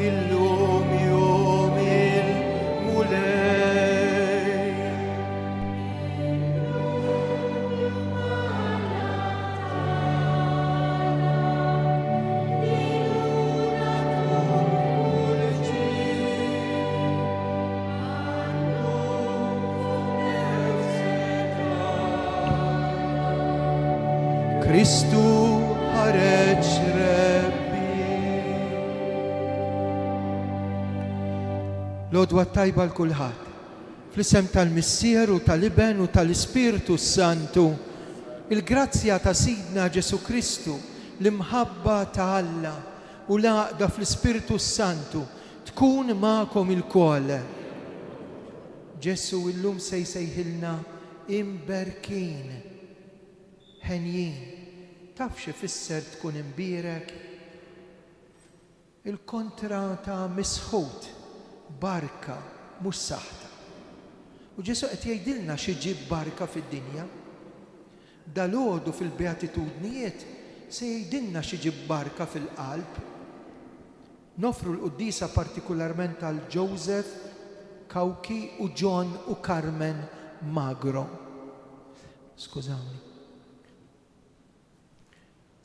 illum jum il-mulej. Kristu ħareġ Rebbi. Lodwa tajba l-kulħadd. Fl-isem tal-Missier u tal-Iben u tal-Ispiritu Santu, il-grazzja ta' Sidna Ġesu Kristu, l-imħabba ta' Alla u l-għaqda fl-Ispiritu Santu tkun magħkom il-koll. Ġesu illum se jsejħilna imberkin, ħenjin. Taf x'ifisser tkun imbierek? Il-kontra ta' misħut, barka, mhux saħta. U Ġesu qed jgħidilna xi ġib barka fid-dinja. Dalgħodu fil-Beatitudnijiet se jgħidilna xi ġib barka fil-qalb. Nofru l-qudiesa partikolarment għal Joseph Kawki u John u Carmen Magro. Skużawni.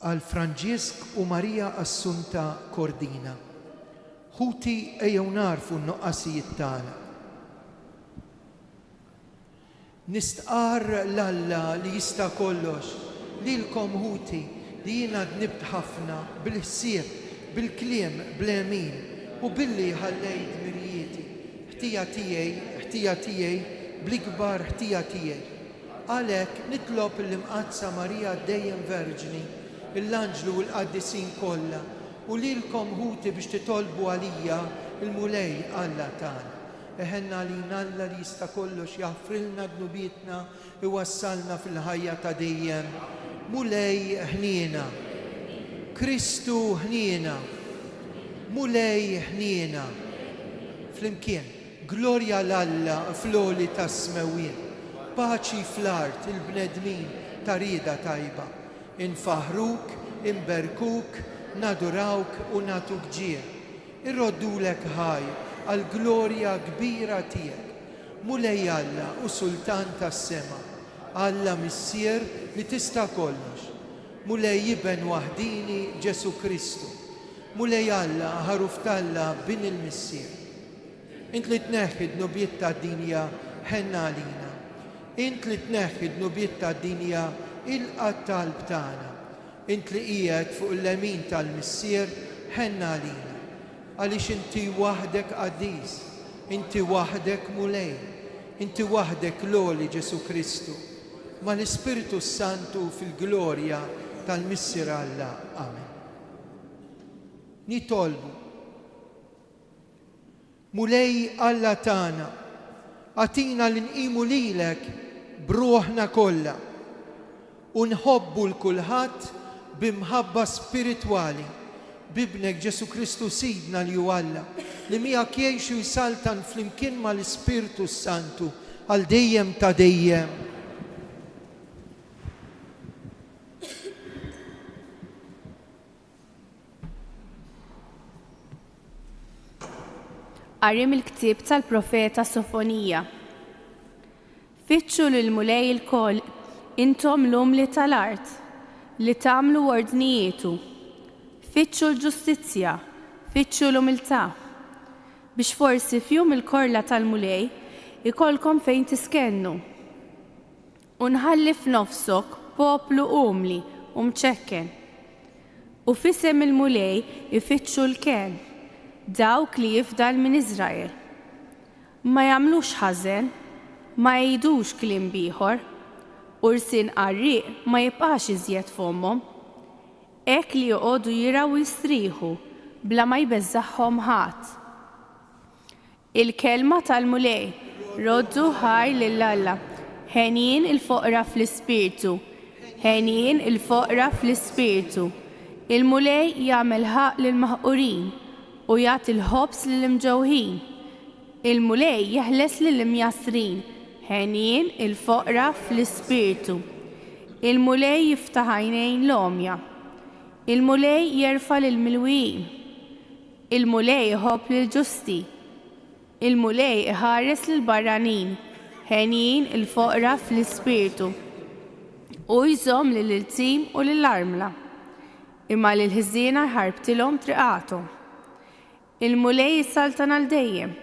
Għal Franġisk u Marija Assunta Kordina. Ħuti ejjew narfu n-nuqqasijiet tagħna. Nistqar l-Alla li jista' kollox lilkom ħuti li jiena dnibt ħafna bil-ħsieb, bil-kliem, bl-emin u billi ħallejt mirjieti. Ħtija tiegħi, bl-ikbar ħtija tiegħi. Għalhekk nitlob l-imqazza Marija dejjem Verġni, l-anġlu u l-qaddisin kollha u lilkom ħuti biex titolbu għalija il-mulej Alla tagħna. Eħenna għalina Alla li jista' kollox jaħfrilna dnubietna iwassalna fil-ħajja ta' dejjem. Mulej ħniena, Kristu ħniena, mulej ħniena. Flimkien, glorja l-Alla fl-oli tas-smewien, paċi fl-art il-bnedmin ta' rieda tajba. Infaħruk, imberkuk, nadurawk u natuk ġie. Irroddulek ħaj għal-glorja kbira tiegħek. Mulej Alla u Sultan tas-sema, Alla Missier li tista' kollox. Mulej Iben waħdini Ġesu Kristu. Mulej Alla ħaruf talla bin il-Missier. Int li tneħħi d-nubiet tad-dinja ħenna għalina. Int li tneħħi d-nubiet tad-dinja il-qattalb tagħna. Int li qiegħed fuq l-lemin tal-Missier ħenna għalina. Għaliex inti waħdek qaddis, inti waħdek mulej, inti waħdek l-oli Ġesu Kristu, ma l-Ispiritu Santu fil-glorja tal-Missier Alla. Amen. Nitolbu. Mulej Alla tagħna, għatina l-nqimu lilek bruħna kollha u nħobbu l-kulħadd bimħabba spiritwali bibnek Ġesu Kristu Sidna li hu Alla li miegħek jgħixu jsaltan flimkien mal-Ispiritu Santu għal dejjem ta' dejjem. Qarrim il-ktieb tal-profeta Sofonija. Fittxu lil-mulej il-koll intom l-umli tal-art li tagħmlu ordnijietu. Fittxu l-ġustizzja, fittxu l-umiltà biex forsi f'jum il-korla tal-mulej ikolkom fejn tiskennu. Unħalli f'nofsok poplu umli u mċekken. U f'isem il-mulej ifittxu l-ken. Dawk li jifdal minn Iżrael. Ma jagħmlux ħażen, ma jgħidux kliem ieħor, ursin qarrieq ma jibqax iżjed f'ommhom. Hekk li joqogħdu jiraw jistrieħu bla ma jbeżżaħħhom ħadd. Il-kelma tal-mulej roddu ħaj lil Alla. Ħenjin il-foqra fl-ispirtu, ħenjin il-foqra fl-ispirtu. Il-mulej jagħmel ħaq lil-maħqurin u jagħti l-ħobs lill-imġewħin. Il-mulej jeħles lill-imjasrin, ħenjin il-foqra fl-ispirtu. Il-mulej jiftaħ għajnejn l-omja. Il-mulej jerfa' lill-milwijin. Il-mulej iħobb lill-ġusti. Il-mulej iħares lill-barranin, ħenjin il-foqra fl-ispirtu u jżomm lill-iltim u lill-armla. Imma lill-ħżiena jħarbtilhom triqathom. Il-mulej jissaltan għal dejjem.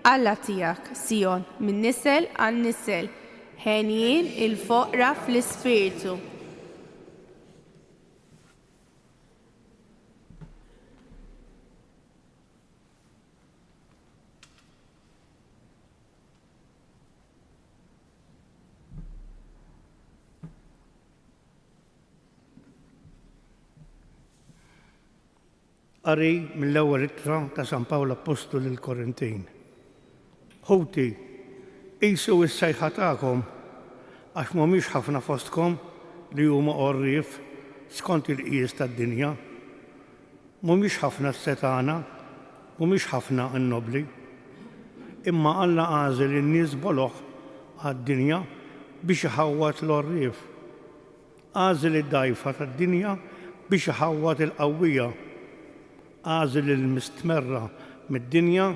Alla tiegħek, Sion, minn nisel għal nisel, ħenjin il-foqra fl-ispirtu. Qari mill-ewwel ittra ta' San Pawl Apostolu lill-Korintin. Ħuti, qisu s-sejħa tagħkom għax mhumiex ħafna fostkom li huma qorrief skont il-qies tad-dinja. Mhumiex ħafna s-setana, mhumiex ħafna n-nobli. Imma Alla għażel in-nies boloħ għad-dinja biex iħawwat l-qorrief. Għażel id-dgħajfa tad-dinja biex iħawwat il-qawwija. Għażel il-mistmerra mid-dinja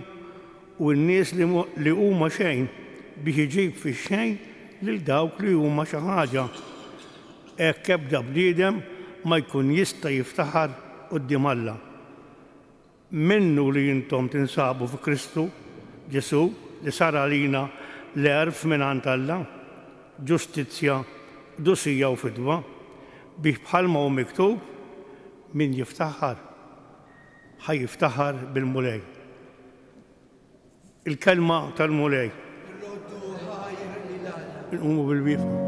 u n-nies li huma xejn biex iġib fix-xejn lil dawk li huma xi ħaġa. Hekk ebda bniedem ma jkun jista' jiftaħar quddiem Alla. Minnu li intom tinsabu fi Kristu Ġesu li sar għalina l-erf mingħand Alla, ġustizzja, dusija u fidwa biex bħalma hu miktub min jiftaħar ħajjiftaħar bil-mulej. Il-kelma tal-mulej. Nqumu bil-wieqfa.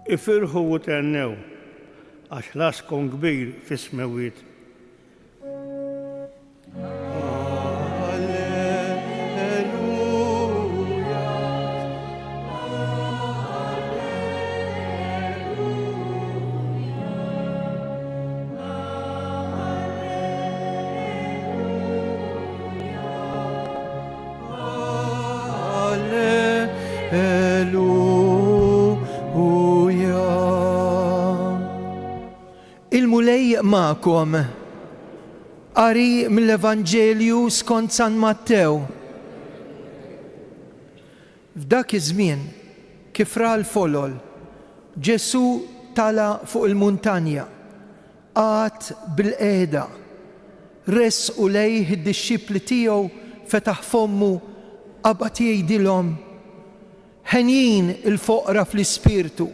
Ifirħu u tennew, għax laskom kbir fis-smewiet. Il-mulej ma'kom. Qari mill-Evanġelju skont San Mattew. F'dak iż-żmien kif ra l-folol, Ġesu tala fuq il-muntanja, qagħad bil-qiegħda, ressqu lejh id-dixxipli tiegħu fetaħ fommu qabad jgħidilhom ħenjin il-foqra fl-ispirtu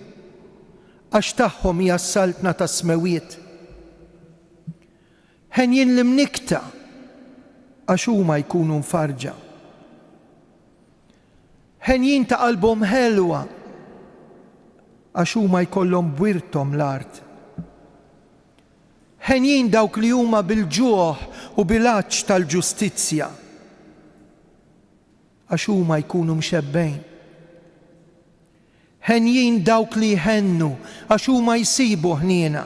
għax tagħhom hija s-saltna tas-smewiet. Ħenjin l-imnikta għax huma jkunu mfarġa. Ħenjin ta' qalbhom ħelwa għax huma jkollhom bwirthom l-art. Ħenjin dawk li huma bil-ġuħ u bil-għaġġ tal-ġustizzja għax huma jkunu mxebbejn. Ħenjin dawk li jħennu għax huma jsibu ħniena.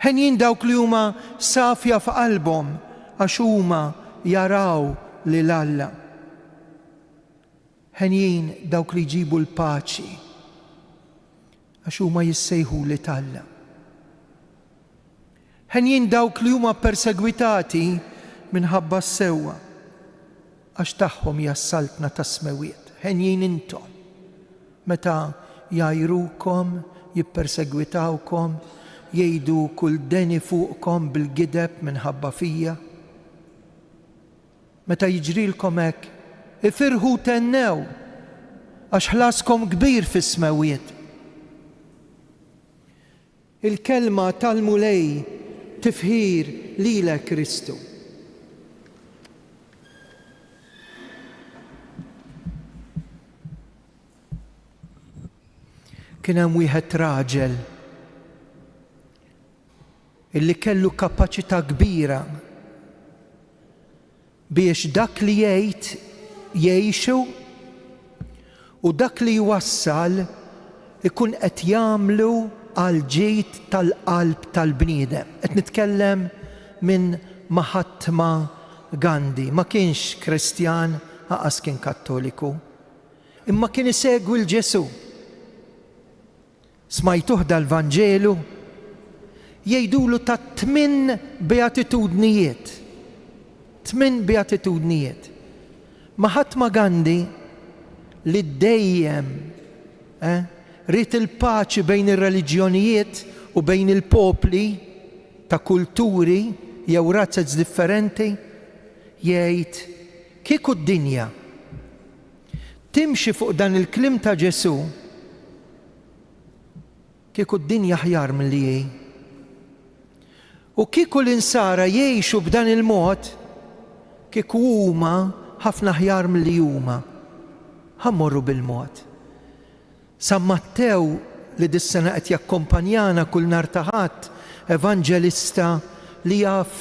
Ħenjin dawk li huma safja f'qalbhom għax huma jaraw lil Alla. Ħenjin dawk li jġibu l-paċi għax huma jissejħu li Alla. Ħenjin dawk li huma persegwitati minħabba s-sewwa għax tagħhom hija s-saltna tas-smewiet. Ħenjin intom meta jajrukom, jippersegwitawkom, jgħidu kull deni fuqkom bil-gideb minħabba fija. Meta jiġrilkom hekk, ifirħu tennew għax ħlaskom kbir fis-smewiet. Il-kelma tal-mulej tifħir lilek Kristu. Kien hemm wieħed raġel illi kellu kapaċità kbira biex dak li jgħid jgħixu u dak li jwassal ikun qed jagħmlu għal ġid tal-qalb tal-bniedem. Qed nitkellem minn Mahatma Gandhi, ma kienx Kristjan, aqas kien Kattoliku, imma kien isegwi l-Ġesu. Smajtuh dal-Vanġelu jgħidulu ta' 8 beatitudnijiet. 8 beatitudnijiet. Mahatma Gandhi li dejjem rid il-paċi bejn ir-reliġjonijiet u bejn il-popli ta' kulturi jew razzi differenti, jgħid kieku d-dinja timxi fuq dan il-klim ta' Ġesu, kieku d-dinja ħjar milli hi. U kieku l-insara jgħixu b'dan il-mod, kieku huma ħafna ħjar milli huma. Ħammorru bil-mod. San Mattew li dis-sena qed jakkompanjana kull nhar ta' Ħadd, evanġelista li jaf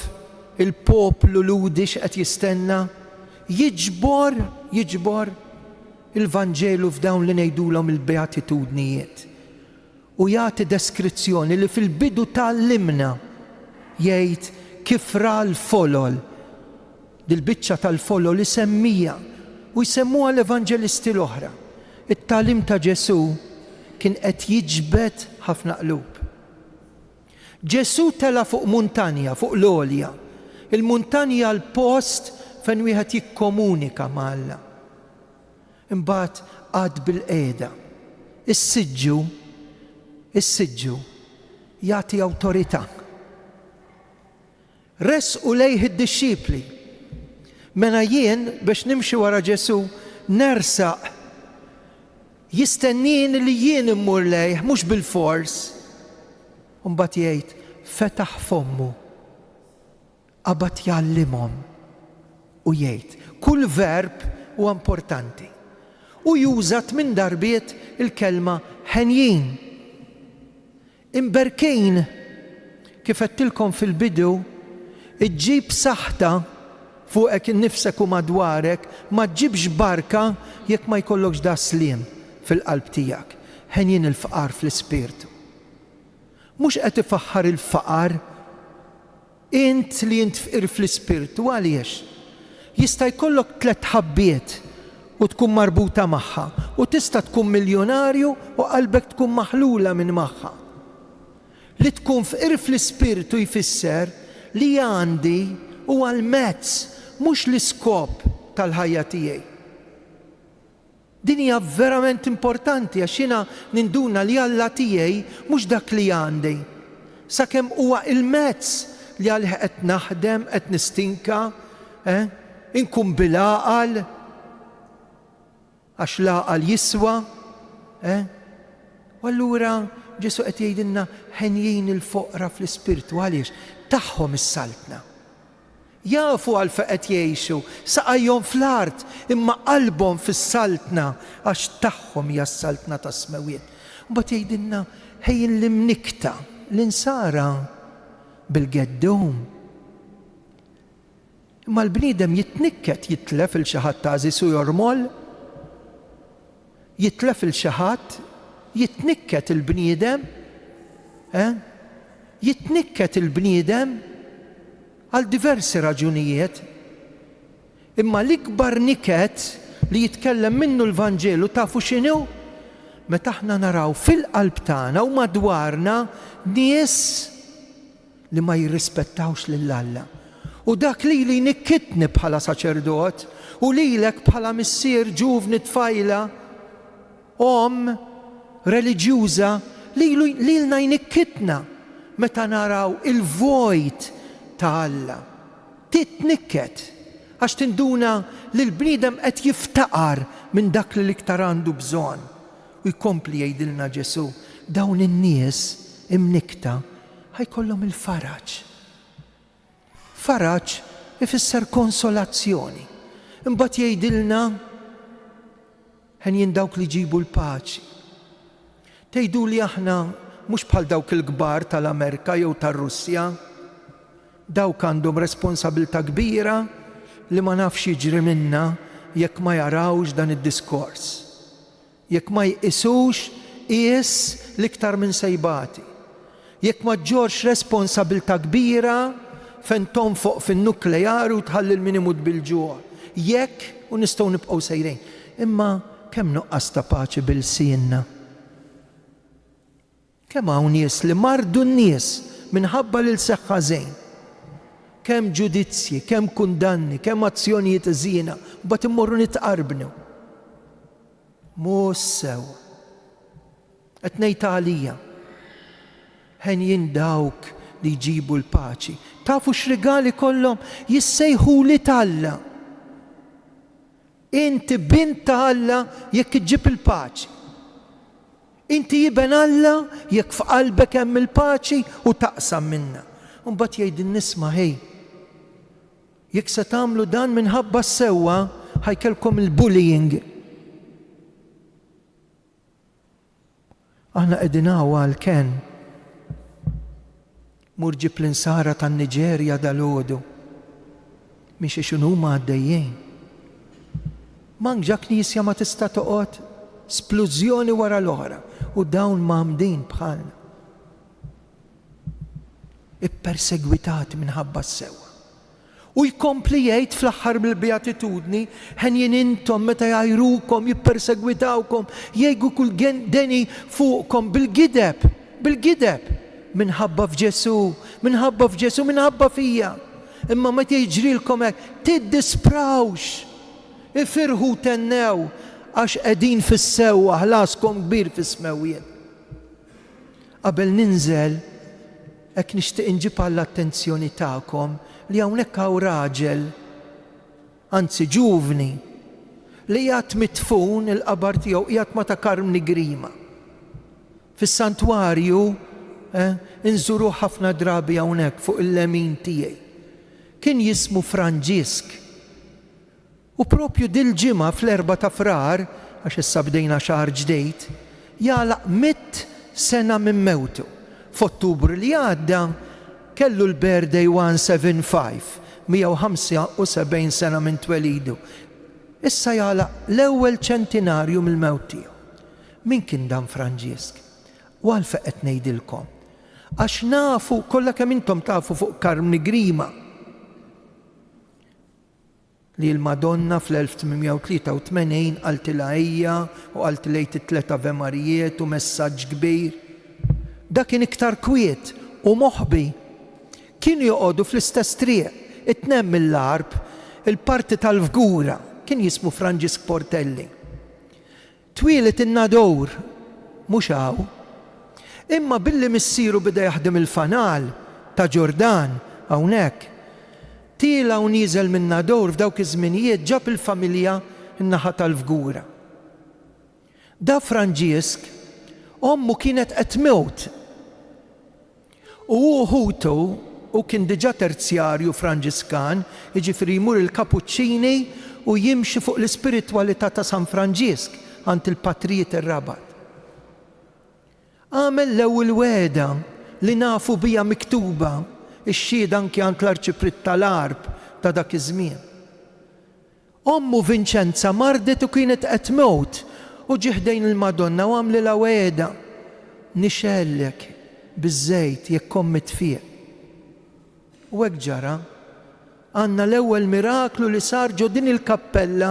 il-poplu ludi x'qed jistenna, jiġbor il-Vanġelu f'dawn li ngħidulhom il-beatitudnijiet. U jagħti deskrizzjoni li fil-bidu tal-limna jgħid kif ra l-folol, dil-biċċa tal-folol isemmija u jsemmuha l-evanġelisti l-oħra. It-tagħlim ta' Ġesu kien qed jiġbed ħafna qlub. Ġesu tela fuq muntanja, fuq l-għolja. Il-muntanja l-post fejn wieħed jikkomunika ma' Alla. Imbagħad għad bil-qiegħda. Is-siġġu jagħti awtorità. Resqu lejh id-dixxipli. Mela jien biex nimxi wara Ġesu nersaq jistennini li jien immur lejh mhux bil-fors. Imbagħad jgħid fetaħ fommu qabad jgħallimhom u jgħid kull verb huwa importanti. U juża 8 darbiet il-kelma ħenjin. Imberkejn kif qedtilkom fil-bidu iġġib saħta fuqek innifsek u madwarek, ma tġibx barka jekk ma jkollokx daslim fil-qalb tiegħek. Ħenjin il-faqar fl-ispirtu. Mhux qed ifaħħar il-faqar int li fqir fl-ispirtu għaliex. Jista' jkollok 3 ħabbiet u tkun marbuta magħha u tista' tkun miljonarju u qalbek tkun maħlula minn magħha. Li tkun fqir fl-ispirtu jfisser li għandi huwa l-mezz mhux l-iskop tal-ħajja tiegħi. Din hija verament importanti għax jiena ninduna li Alla tiegħi mhux dak li għandi. Sakemm huwa il-mezz li għalih qed naħdem, qed nistinka, inkun bil-għaqal, għax l-għaqal jiswa. U allura Ġesu qed jgħidilna ħenjin il-foqra fl-ispirtu għaliex tagħhom is-saltna. Jafu għal qed jgħixu, saqajhom fl-art, imma qalbhom fis-saltna għax tagħhom hija s-saltna tas-smewiet. Mbagħad jgħidilna ħejjin l-imnikta l-insara bil-geddum. Imma l-bniedem jitnikket jitlef il xi ħadd tażis u jormol, jitlef il xi ħadd, jitnikket il-bniedem, jitnikket il-bniedem għal diversi raġunijiet. Imma l-ikbar niket li jitkellem minnu l-Vanġelu tafu x'inhu? Meta aħna naraw fil-qalb tagħna u madwarna nies li ma jirrispettawx lil Alla. U dak li nikkitni bħala saċerdot u lilek bħala missier ġuvni tfajla reliġjuża lilna jnikkitna meta naraw il-vojt ta' Alla. Titnikket għax tinduna li l-bniedem qed jiftaqar minn dak li l-iktar għandu bżonn. U jkompli jgħidilna Ġesu dawn in-nies imnikta ħajkollhom il-faraġ. Faraġ ifisser konsolazzjoni. Imbagħad jgħidilna ħenjin dawk li ġibu l-paċi. Tgħidu li aħna mhux bħal dawk il-kbar tal-Amerika jew tar-Russja, dawk għandhom responsabilità kbira li ma nafx jiġri minna jekk ma jarawx dan id-diskors. Jekk ma jqisux qies l-iktar minn sejbati. Jekk ma ġġorx responsabilta kbira fejn tonfoq fin-nuklear u tħalli l-minimut bil-ġuħ. Jekk u nistgħu nibqgħu sejrejn. Imma kemm nuqqas ta' paċi bil-sienna. Kemm hawn nies li mardu n-nies minħabba lil seħħa żejn. Kemm ġudizzji, kemm kundanni, kemm azzjonijiet żiena, mbagħad immorru nitqarbnu. Mhux sew. Qed ngħid għalija. Ħen dawk li jġibu l-paċi. Tafu x'rigali kollhom jissejħuli Alla. Inti bint Alla jekk iġġib il-paċi. Inti jiben Alla jekk f'qalbek hemm il-paċi u taqsam minna. U mbagħad jgħid nisma' ħej. Jekk se tagħmlu dan minħabba sewwa ħajkelkom il-bullying. Aħna qegħdin għal-ken. Murġib l-insara tan-Niġerja dal-għodu. Miex x'inhuma għaddejjin. Manġa knisja ma tista' toqgħod splużjoni wara l-oħra u dawn mamdin bħalna. Ippersegwitati minħabba s-sewwa. U jkompli jgħid fl-aħħar bil-beatitudni ħen jien intom meta jgħajrukom, jippersegwitawkom, jgħidu kull deni fuqkom bil-gideb. Minħabba f'Ġesu, minħabba fija. Imma meta jiġrilkom hekk, tiddisprawx, ifirħu tennew għax qegħdin fis-sewwa ħlaskom kbir fis-smewjien. Qabel ninżel, hekk nixtieq inġib għall-attenzjoni tagħkom li hawnhekk hawn raġel, anzi ġuvni, li qiegħed mitfun il-qabar tiegħu qiegħed ma ta' Karmni Grima. Fis-santwarju inżuru ħafna drabi hawnhekk fuq il-lemin tiegħi. Kien jismu Franġisk. U propju dil-ġimgħa fl-4 ta' Frar, għax issa bdejna xahar ġdejt, jagħlaq 100 sena minn mewtu. F'Ottubru li għadda kellu l-birthday 175, 175 sena minn twelidu. Issa jagħlaq l-ewwel ċentinarju mill-mewt tiegħu. Min kien dan Franġisk? U għalfejn qed ngħidilkom. Għax nafu, kollha kemm intom tafu fuq Karmni Grima li l-Madonna fl-1883 qaltilha hija u qaltilejt it-tlet Ave Marijiet u messaġġ kbir. Dak kien iktar kwiet u moħbi. Kienu joqogħdu fl-istess triq, it-tnejn mill-Arb, il-parti tal-Fgura, kien jismu Franġisk Portelli. Twilet in-Nadowr, mhux hawn. Imma billi missieru bida jaħdem il-fanal ta' Ġordan hawnhekk. Tiela u nieżel minn Nadowr f'dawk iż-żminijiet ġab il-familja n-naħa tal-Fgura. Da Franġisk, ommu kienet qed tmewt. U Hutu u kien diġà terzjarju Franġiskan, jiġifieri jmur il-Kapuċċini u jimxi fuq l-ispiritwalità ta' San Franġisk għand il-Patrijiet ir-Rabat. Għamel l-ewwel weda li nafu bija miktuba ix-xhieda anke għand l-Arċiprit tal-Arb ta' dak iż-żmien. Ommu Vinċenza mardet u kienet qed tmewt u ġie ħdejn il-Madonna u għamlilha weda. Nixellek biż-żejt jekk ommi tfiq. U hekk ġara, għandna l-ewwel miraklu li sar ġo din il-kappella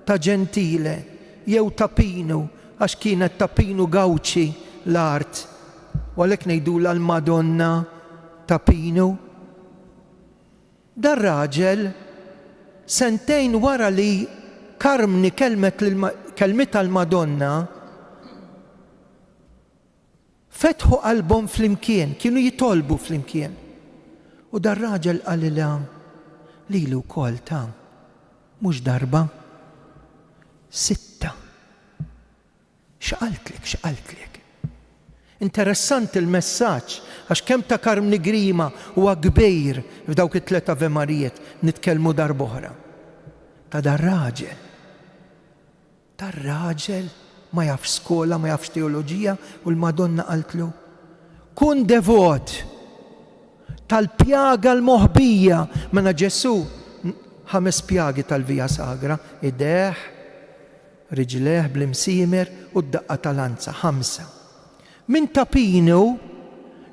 ta' Ġentile jew ta' Pinu għax kienet ta' Pinu Gawċi l-art. U għalhekk ngħidula l-Madonna ta' Pinu. Dar raġel sentejn wara li Karmni kelmita l-Madonna fetħu qalbhom flimkien, kienu jitolbu flimkien. U dar raġel qalilha lilu wkoll ta' mhux darba 6. X'qaltlek. Interessanti il-messaġġ għax kemm ta' Karmni Grima huwa kbir f'dawk it-tlet Ave Marijiet nitkellmu darb'oħra. Ta' dar raġel ma jafx skola, ma jafx teoloġija u l-Madonna qaltlu kun devot tal-pjaga l-moħbija mena Ġesu 5 pjagi tal-vija sagra, id-deħ, riġleħ bl-imsimer u d-daqqa tal-anza, 5. Min tapinu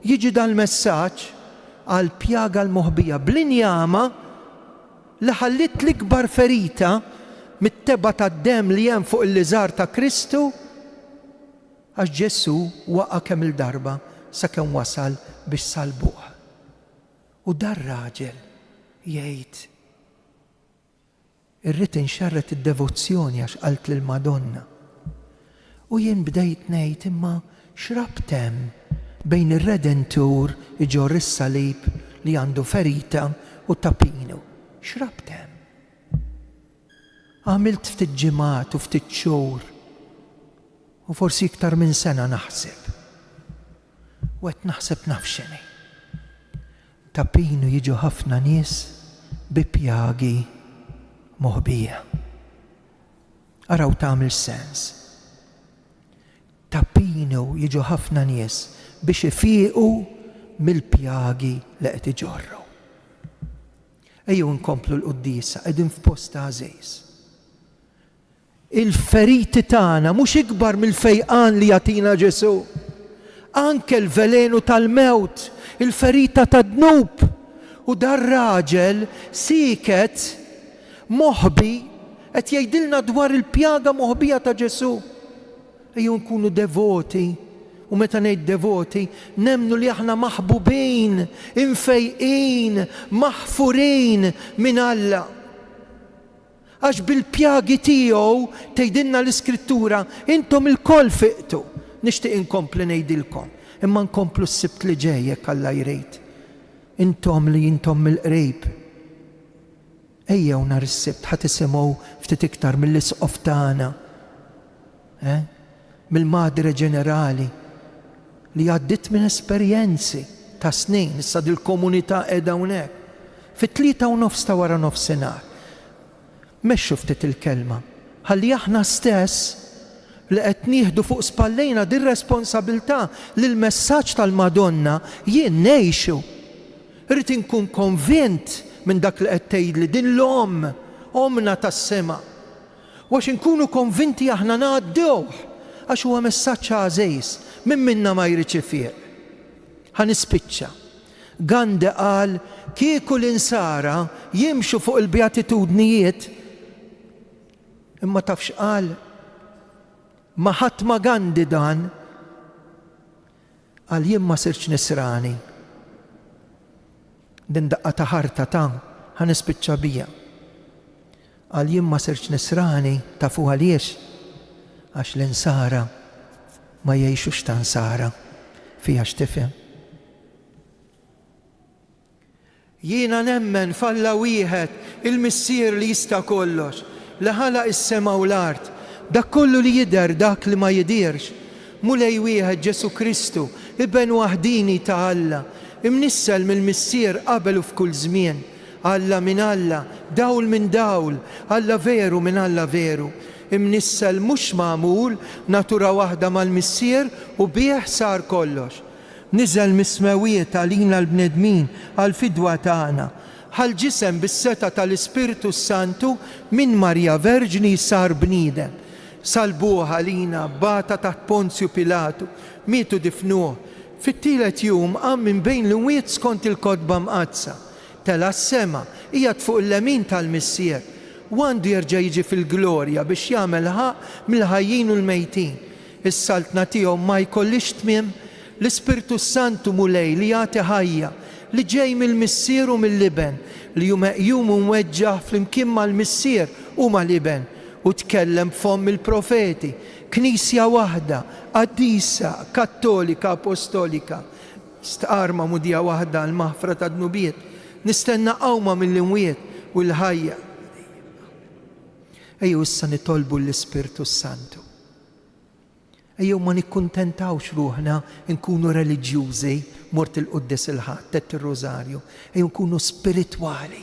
jiġi dal-messaġġ għal pjaga l-moħbija bl-injama li ħallit l-ikbar ferita mit-teba tad-dem li hemm fuq il-liżar ta' Kristu għax Ġesu waqa' kemm il-darba sakemm wasal biex salbuh. U dar raġel jgħid irrid inxarret id-devozzjoni għax qalt lill-Madonna. U jien bdejt ngħid imma x'rabtem bejn ir-Redentur iġorr is-salib li għandu ferita u tapinu. X'rabtem? Għamilt ftit ġimgħat u ftit xhur u forsi iktar minn sena naħseb. U qed naħseb nafxini. Tapinu jiġu ħafna nies bi pjagi moħbija. Araw tagħmel sens. Tapinu jiġu ħafna nies biex ifiequ mill-pjagi li qed iġorru. Ejjew nkomplu l-qudiesa qegħdin f'post ta' għażejs. Il-feriti tagħna mhux ikbar mill-fejqan li jagħtina Ġesu. Anke l-velenu tal-mewt, il-ferita tad-dnub. U dar raġel siket moħbi qed jgħidilna dwar il-pjaga moħbija ta' Ġesu. Ejjew nkunu devoti. U meta ngħid devoti, nemnu li aħna maħbubin, infejqin, maħfurin minn Alla. Għax bil-pjagi tiegħu tgħidilna l-Iskrittura, intom il-koll fiqtu. Nixtieq inkompli ngħidilkom, imma nkomplu s-sibt li ġej jekk Alla jrid. Intom li intom mill-qrib. Ejjew nhar is-sibt ħadd isimgħu ftit iktar mill-isqof tagħna. Mill-Madre Ġenerali li għaddit minn esperjenzi ta' snin, issa dil-komunità qiegħda hawnhekk. Fit-3:30 ta' wara nofsinhar. Mexxu ftit il-kelma. Ħalli aħna stess li qed nieħdu fuq spallejna din responsabilità li l-messaġġ tal-Madonna jien ngħixu. Irid inkun konvint minn dak li qed tgħidli din l-Omm, Omna tas-sema. Għax inkunu konvinti aħna ngħaddewh għax huwa messaġġ għażejs minn minna ma jrid ifieq. Ħanispiċċa. Gandhi qal kieku l-insara jimxu fuq il-beatitudnijiet imma tafx qal Mahatma Gandhi dan qal jien ma sirtx nisrani. Din daqqa ta' ħarta ta' ħanispiċċa bija. Qal jien ma sirtx nisrani tafu għaliex għax l-insara ma jgħixux ta' nsara fiha x'tifhem. Jiena nemmen f'Alla wieħed il-Missier li jista' kollox, li ħalaq is-sema u l-art, dak kollu li jidher dak li ma jidirx. Mulej wieħed Ġesu Kristu, ibn waħdini ta' Alla, imnissel mill-Missier qabel u f'kull żmien. Alla minn Alla, dawl minn dawl, Alla veru minn Alla veru. Imnissel mhux magħmul natura waħda mal-Missier u bih sar kollox. Niżel mismewiet għalina l-bnedmin għal-fidwa tagħna. Ħal-ġisem bis-seta tal-Ispiritu Santu minn Marja Verġni sar bniedem. Salbuh għalina bata taħt Ponzju Pilatu, mietu difnuh. Fit-tielet jum qam minn bejn l-imwiet skont il-kotba mqazza. Tela s-sema qiegħed fuq il-lemin tal-Missier. U għandu jerġa' jiġi fil-glorja biex jagħmel ħaq mill-ħajjin u l-mejtin. Is-saltna tiegħu ma jkollix tmiem. L-Ispiritu Santu mulej li jagħti ħajja li ġej mill-Missier u mill-Liben li hu meqjum u mweġġaħ flimkien mal-Missier u mal-Liben u tkellem f'fomm il-profeti, Knisja waħda, qaddisa, kattolika, apostolika, stqarma mudija waħda l-maħfra ta' dnubiet, nistenna qawma mill-imwiet u l-ħajja. Ejjew issa nitolbu l-Ispiritu Santu. Ejjew ma nikkuntentawx ruħna nkunu reliġjużi mort il-quddes il-ħadd tet ir-rożarju, ejjew nkunu spiritwali.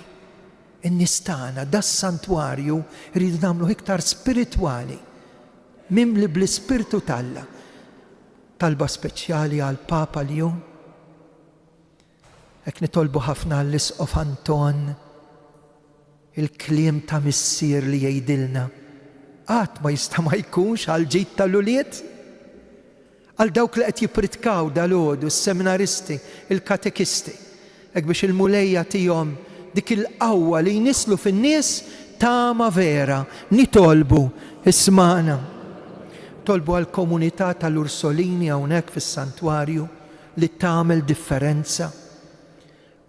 In-nistana das-santwarju rridu nagħmlu iktar spiritwali. Mimli bl-Ispirtu talla. Talba speċjali għal Papa l-jum. Hekk nitolbu ħafna għall-Isqof Anton il-kliem ta' missier li jgħidilna qatt ma jista' ma jkunx għal ġid tal-ulied? Għal dawk li qed jippritkaw dal-għodu, s-seminaristi, il-katekisti, hekk biex il-mulejja tihom dik il-qawwa li jnislu fin-nies tama vera, nitolbu ismana. Tolbu għal komunità tal-Ursolini hawnhekk fis-santwarju li tagħmel differenza.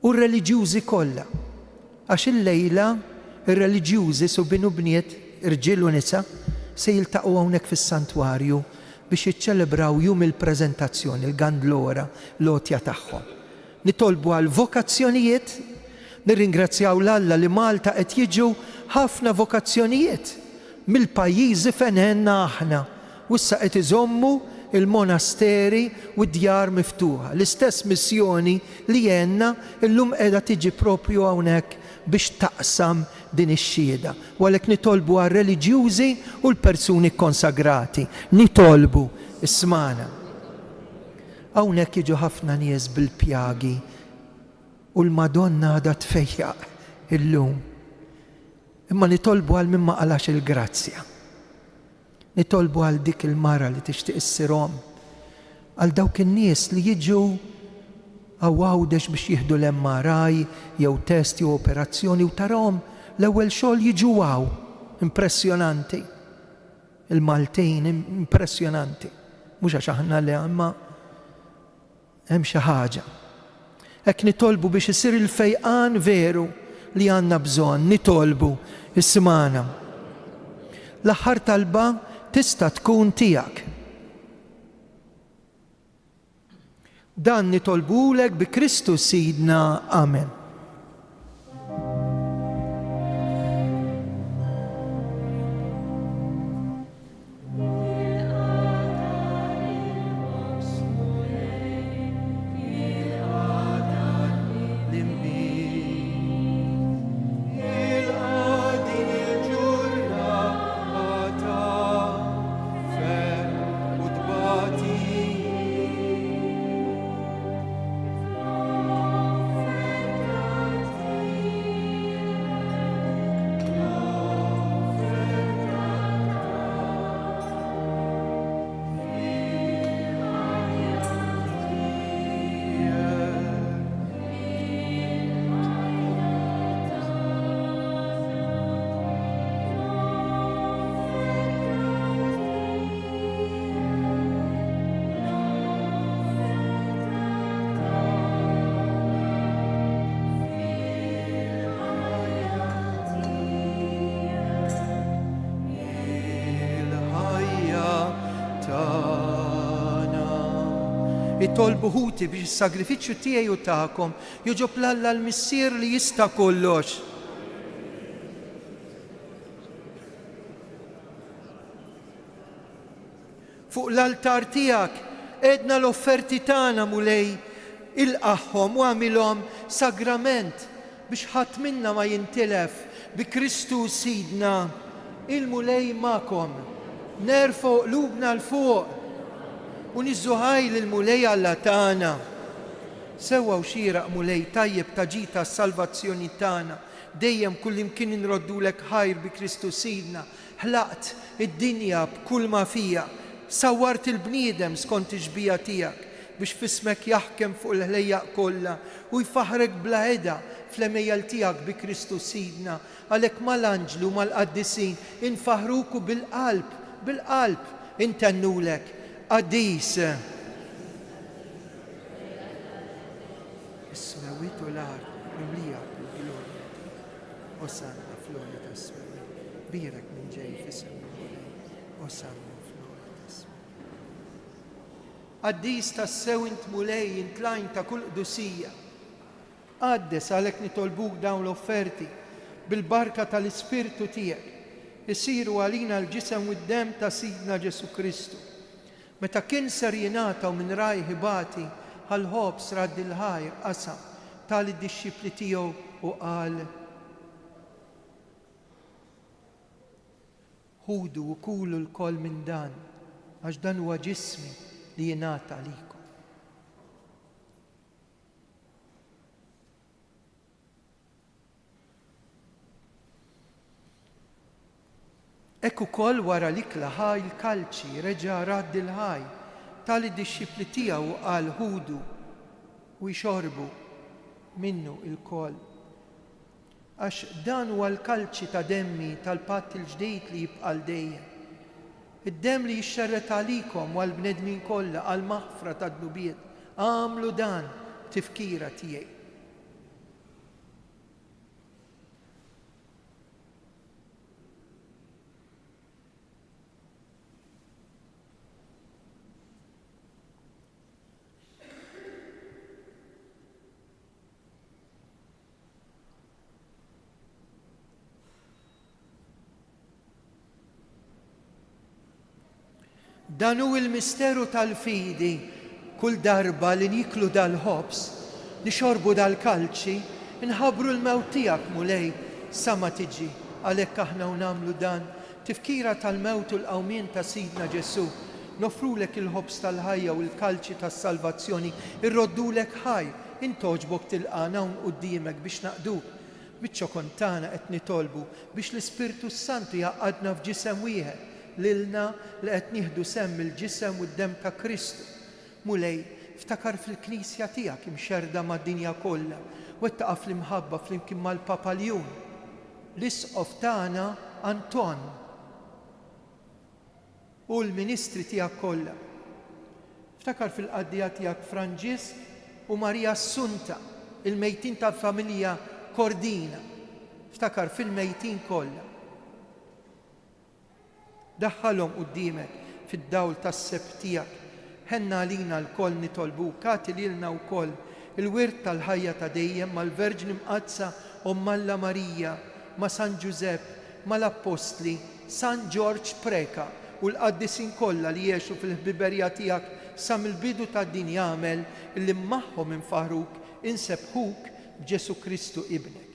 U r-reliġjużi kollha, għax il-lejla ir-reliġjużi su binu bniet irġiel u nisa se jiltaqgħu hawnhekk fis-santwarju biex jiċċelebraw jum il-preżentazzjoni, il-gandlora, l-għotja tagħhom. Nitolbu għal vokazzjonijiet, nirringrazzjaw l-Alla li Malta qed jiġu ħafna vokazzjonijiet mill-pajjiżi fejn għenna aħna u issa qed iżommu il-monasteri u d-djar miftuħa. L-istess missjoni li għenna illum qiegħda tiġi propju hawnhekk biex taqsam din ix-xhieda. U għalhekk nitolbu għal reliġjużi u l-persuni konsagrati. Nitolbu ismana. Hawnhekk jiġu ħafna nies bil-pjagi u l-Madonna għadha tfejjaq illum. Imma nitolbu għal min ma qalax il-grazzja. Nitolbu għal dik il-mara li tixtieq issirhom, għal dawk in-nies li jiġu għawdex biex jieħdu l-MRI jew test jew operazzjoni u tarahom l-ewwel xogħol jiġu impressjonanti. Il-Maltin impressjonanti. Mhux għax aħna li imma hemm xi ħaġa. Hekk nitolbu biex isir il-fejqan veru li għandna bżonn, nitolbu ismana. L-aħħar talba tista' tkun tiegħek. Dan nitolbulek bi Kristu Sidna. Amen. Itolbu ħuti biex is-sagrifiċċju tiegħi u tagħkom joġob l-Alla l-missier li jista' kollox. Fuq l-altar tiegħek edna l-offerti tagħna mulej ilqaħħom u għamilhom sagrament biex ħadd minna ma jintilef bi Kristu Sidna. Il-mulej magħkom nerfgħu qlubna l fuq u niżżuħaj l-mulej Alla tagħna. Sewwa u xieraq mulej tajjeb ta' ġita s-salvazzjoni tagħna. Dejjem kull imkien inroddulek ħajr bi Kristu Sidna. Ħlaqt id-dinja b'kull ma fija. Sawwart il-bniedem skont ix-xbija tiegħek biex fismek jaħkem fuq il-ħlejjaq kollha u jfaħrek bla eda fl-emejjal tiegħek bi Kristu Sidna. Għalhekk mal-anġlu mal-qaddisin infaħruku bil-qalb intennulek. Qaddis. Ismewitu l-art, mimlijak bil-glorja. Osanna flori ta' smewi. Birek minn ġej fisem Osanna flori ta' smewi. Qaddis ta' sewint mulej intlajn ta' kull qdusija. Qaddes għalhekk nitolbuk dawn l-offerti bil-barka tal-Ispirtu tiegħek isiru għalina l-ġisem u d-dem ta' Sidna Ġesu Kristu. Meta kien ser jingħataw minn raj ħibati ħal-ħobs radd il-ħajr qasam tal-disċipli tiegħu u qal: ħudu u kulu l-koll minn dan għax dan huwa ġismi li jingħata għalikom. Ekku kol wara l-ikla ħaj l-kalċi reġa' radd il-ħaj tal-disċipli tiegħu qal ħudu u jxorbu minnu il-kol. Għax dan huwa l-kalċi ta' demmi tal-patt il-ġdejt li jibqa' dejjem. Id-dem li jixxerret għalikom u għal-bnedmin kollha għal-maħfra tad-dubiet. Għamlu dan tifkira tiegħi. Dan hu il-misteru tal-fidi, kull darba li niklu dal-ħobs, nixorbu dal-kalċi, nħabru l-mewt tiegħek mulej sa ma tiġi. Għalhekk aħna nagħmlu dan tifkira tal-mewt u l-qawmien ta' Sidna Ġesu. Nofrulek il-ħobs tal-ħajja u l-kalċi tas-salvazzjoni, irroddulek ħaj, intoġbok tilqana hawn quddiemek biex naqduk. Biċ-ċokontana qed nitolbu biex l-Ispirtu Santu jaqgħadna f'ġisem wieħed lilna li qed nieħdu semm il-ġisem u d-dem ta' Kristu. Mulej, ftakar fil-Knisja tiegħek imxerda mad-dinja kollha u qed taqa' fl-imħabba flimkien mal-Papa Ljun. L-isqof tagħna Anton u l-ministri tiegħek kollha. Ftakar fil-qaddija tiegħek Franġisk u Marija Assunta, il-mejtin tal-familja Kordina. Ftakar fil-mejtin kollha. Daħħalhom quddiemek fid-dawl tas-sebt tiegħek. Ħenna għalina l-koll nitolbuk, kati lilna wkoll il-wirt tal-ħajja ta' dejjem mal-Verġni Mqazza Omma Alla Marija, ma' San Giuseppe, mal-Apostli, San George Preka u l-qaddisin kollha li jgħixu fil-ħbiberja tiegħek sa mill-bidu tad-din jagħmel illi magħhom infaħruk insebħuk b'Ġesu Kristu ibnek.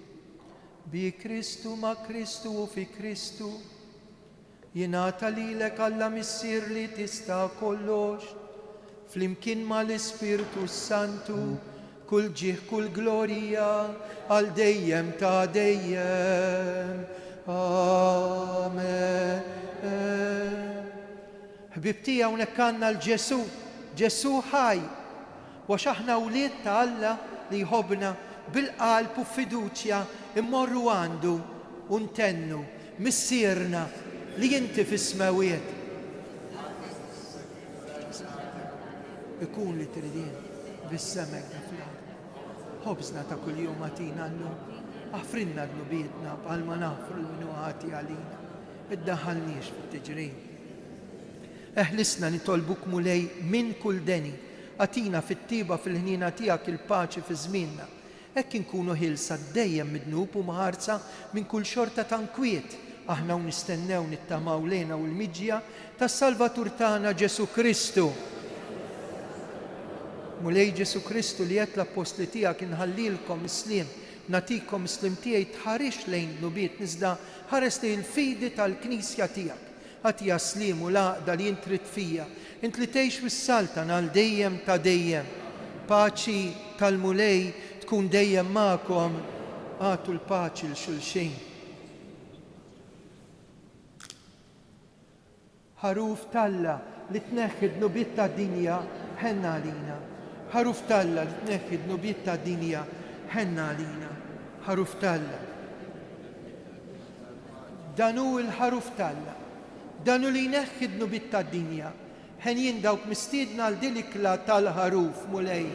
Bi Kristu ma' Kristu u fi Kristu jingħata lilek Alla missier li tista' kollox, flimkien mal-Ispirtu Santu, kull ġieħ kull glorija għal dejjem ta' dejjem. Amen. Ħbib tiegħi hawnhekk għandna l-Ġesu, Ġesu ħaj, għax aħna wlied ta' Alla li jħobbna bil-qalb u fiduċja immorru għandu u ntennu missierna li inti fis-smawiet. Ikun li tridin bis-semek da fl-ard. Ħobżna ta' kuljum għatina llum, aħfrinna d-nubietna bħalma naħfru l-minuħati għalina. Iddaħħalniex fit-tiġrin. Eħlisna nitolbuk mulej minn kull deni, għatina fit-tiba fil-ħnina tiegħek il-paċi fi żmienna. Hekk inkunu ħilsa dejjem midnub u maħarza minn kull xorta ta' nkwiet. Aħna nistennew nittamaw lejna u l-miġja tas-Salvatur tagħna Ġesu Kristu. Mulej Ġesu Kristu li qed l-apostli tiegħek inħallilkom isliem, natikom islim tiegħi tħarix lejn nubiet niżda ħares lejn il-fidi tal-Knisja tiegħek. Għatija slim u laqda li intrid fija, int li tgħix fis-saltan għal dejjem ta' dejjem. Paċi tal-mulej tkun dejjem magħkom, għatu l-paċi l-xulxin. Ħaruf Talla li tneħħi d-nubiet ta' dinja ħenna għalina. Ħaruf Talla li tneħħi d-nubiet ta' dinja ħenna għalina. Ħaruf Talla. Danu il-ħaruf Talla. Danu li jneħħi d-nubiet ta' dinja. Ħen jindawk mistiedna għal dilikla tal-ħaruf mulej.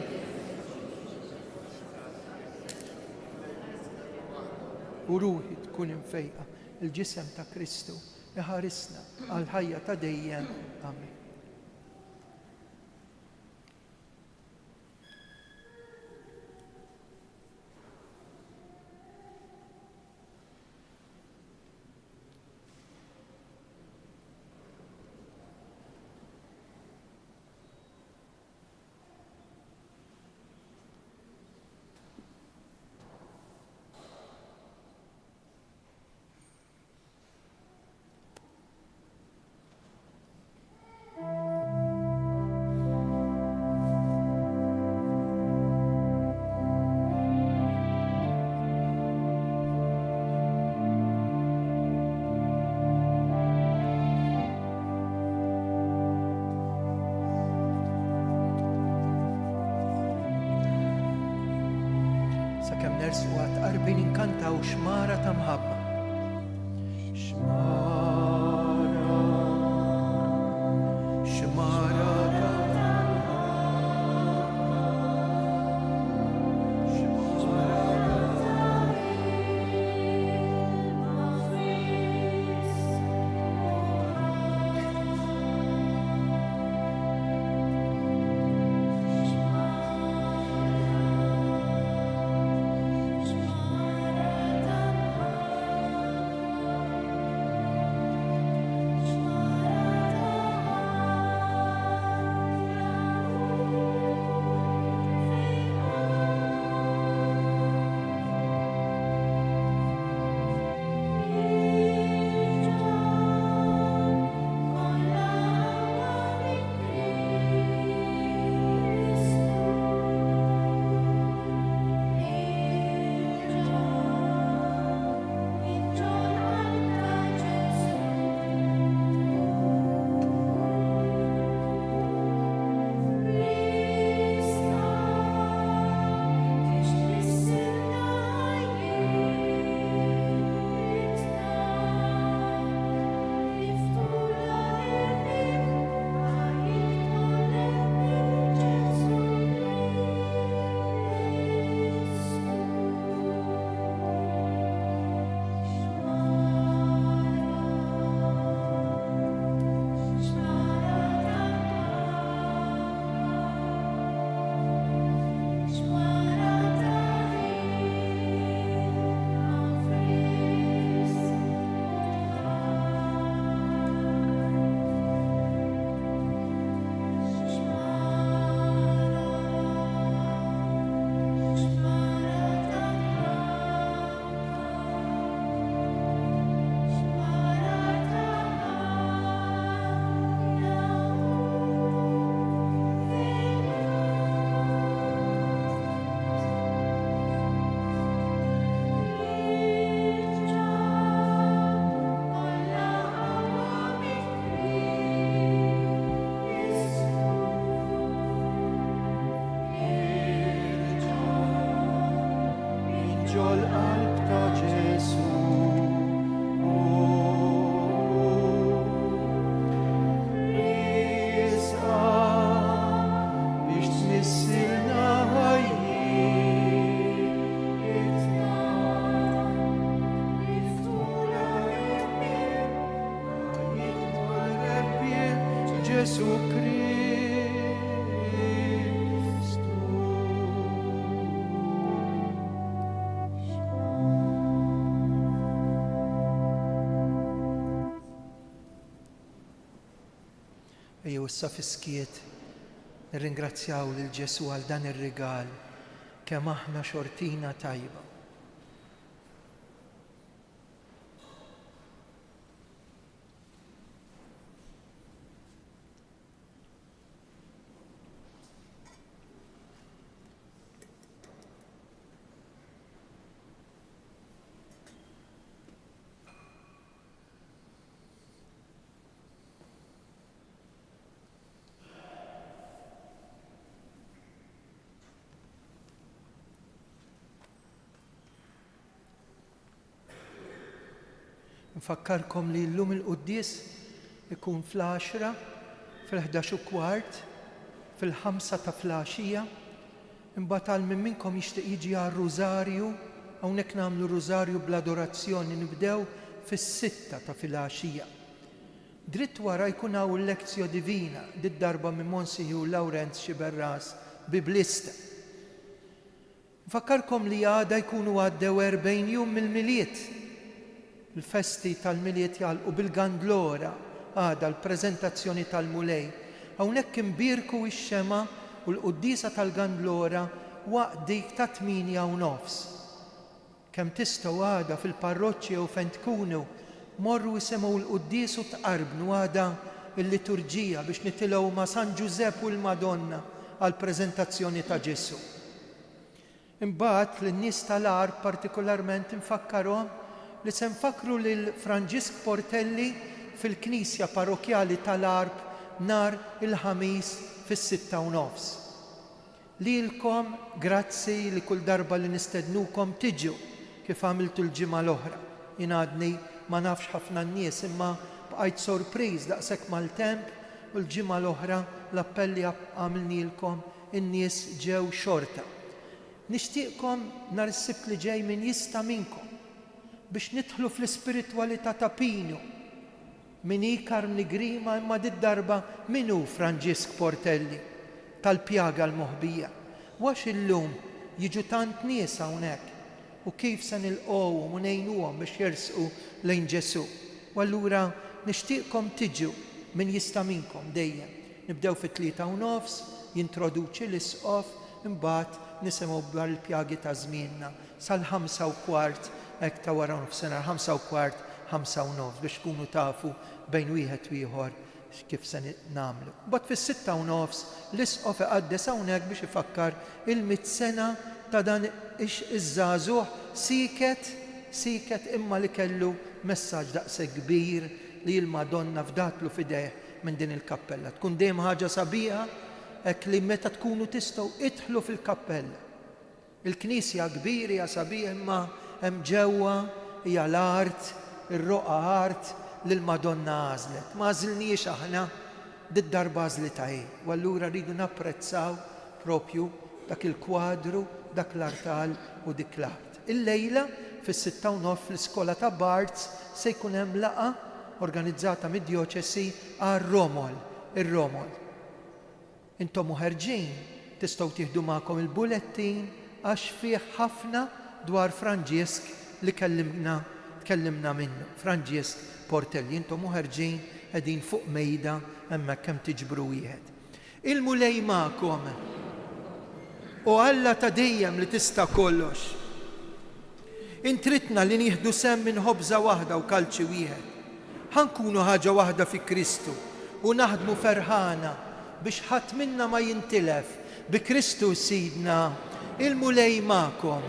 U ruħi tkun infejqa il-ġisem ta' Kristu. Iħarisna għal ħajja ta' dejjem. Amen. xmara ta' mħabba. Xmara ta' l-qalb ta' Ġesu. Risqa biex tmissilna ħajjitna. Miftula rebbiet Ġesu issa fiskiet nirringrazzjaw lil Ġesu għal dan ir-rigal kemm aħna xortina tajba. Nfakkarkom li llum il-Qudies ikun fl-10, fil-11:15, fil-5 ta' filgħaxija, imbagħad għal min minnkom jixtieq jiġi għar-rużarju, hawnhekk nagħmlu rużarju bl-adorazzjoni nibdew fis-6 ta' filgħaxija. Dritt wara jkun hawn il-Lectio Divina, dit-darba minn Monsignor Lawrence Xiberras Biblista. Nfakkarkom li għada jkunu għaddew 40 jum mill-miliet. Il-festi tal-miliet jgħalqu bil-Gandlora għada l-preżentazzjoni tal-mulej. Hawnhekk imbirku x-xema u l-qudiesa tal-Gandlora waqt dik ta' 8:30. Kemm tistgħu għada fil-parroċċja u fejn tkunu morru isemgħu l-quddies u tqarbnu għada il-liturġija biex nitilgħu ma' San Giuseppe u l-Madonna għall-preżentazzjoni ta' Ġesu. Imbagħad lin-nies tal-Arp partikolarment infakkarhom li se nfakru lil Franġisk Portelli fil-Knisja Parrokjali tal-Arp nhar il-ħamis fis-6:30. Lilkom grazzi li kull darba li nistednukom tiġu kif għamiltu l-ġimgħa l-oħra. Jingħadni ma nafx ħafna n-nies imma bqajt sorpriż daqshekk mal-temp u l-ġimgħa l-oħra l-appelli għamilnilkom in-nies ġew xorta. Nixtieqkom nhar is-sibt li ġej min jista' minkom biex nidħlu fl-ispiritwalità ta' Pinu. Min hi Karmni Grima imma dit-darba min hu Franġisk Portelli tal-pjaga l-moħbija. Għax illum jiġu tant nies hawnhekk u kif se nilqgħuhom u ngħinuhom biex jersqu lejn Ġesu. U allura nixtieqkom tiġu min jista' minkom dejjem. Nibdew fit-3:30, jintroduċi l-isqof, imbagħad nisimgħu dwar il-pjagi ta' żmienna sal-5:15 hekk ta' wara nofsinhar 5:15, 5:15 biex tkunu tafu bejn wieħed u ieħor kif se nagħmlu. Bad fis-6:30 l-isqof iqaddes hawnhekk biex ifakkar il-100 sena ta' dan iż-żagħżugħ siket imma li kellu messaġġ daqshekk kbir li l-Madonna fdatlu f'idejh minn din il-kappella. Tkun dejjem ħaġa sabiħa hekk li meta tkunu tistgħu idħlu fil-kappella. Il-Knisja kbir hija sabiħ imma hemm ġewwa hija l-art, ir-roqa art li l-Madonna għażlet. Ma għażilniex aħna dit-darba għażlitha hi. U allura rridu napprezzaw propju dak il-kwadru, dak l-artal u dik l-art. Il-lejla fis-6:30 fl-iskola ta' Barts se jkun hemm laqa organizzata mid-djoċesi għar-Romol, ir-Romol. Intom ħerġin tistgħu tieħdu magħkom il-bulettin għax fih ħafna dwar Franġisk li tkellimna minnu. Franġisk Portelli, intom ħerġin qegħdin fuq mejda hemmhekk kemm tiġbru wieħed. Il-mulej magħkom u Alla ta' dejjem li tista' kollox. Intritna li nieħdu sem minn ħobża waħda u kalċi wieħed. Ħankunu ħaġa waħda fi Kristu u naħdmu ferħana biex ħadd minna ma jintilef bi Kristu Sidna. Il-mulej magħkom.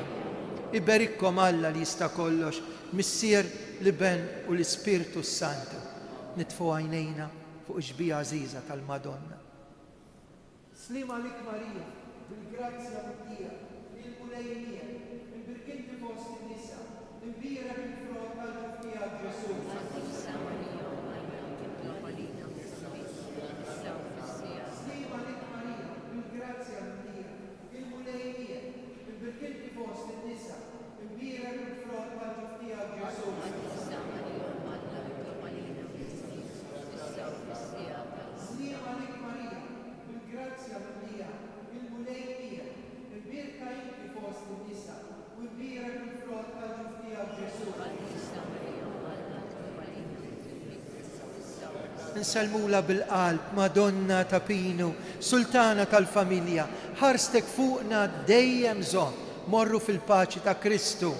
Iberikkom Alla li jista' kollox, Missier l-Ben u l-Ispirtu Santu. Nitfu għajnejna fuq ġbija għażiża tal-Madonna. Slim għalik Marija, bil-grazzja mtija, il-mulej miegħek, imbirkinti fost in-nisa, imbira bil-frott tal-ġufija Ġesu. Slim għalik Marija, bil-grazzja mtija, il-mulej miegħek, imbirkinti fost in-nisa, imbira bil-frott tal-ġufija Ġesu. Nsalmula bil-qalb, Madonna ta' Pinu, Sultana tal-familja, ħarstek fuqna dejjem żomm, morru fil-paċi ta' Kristu.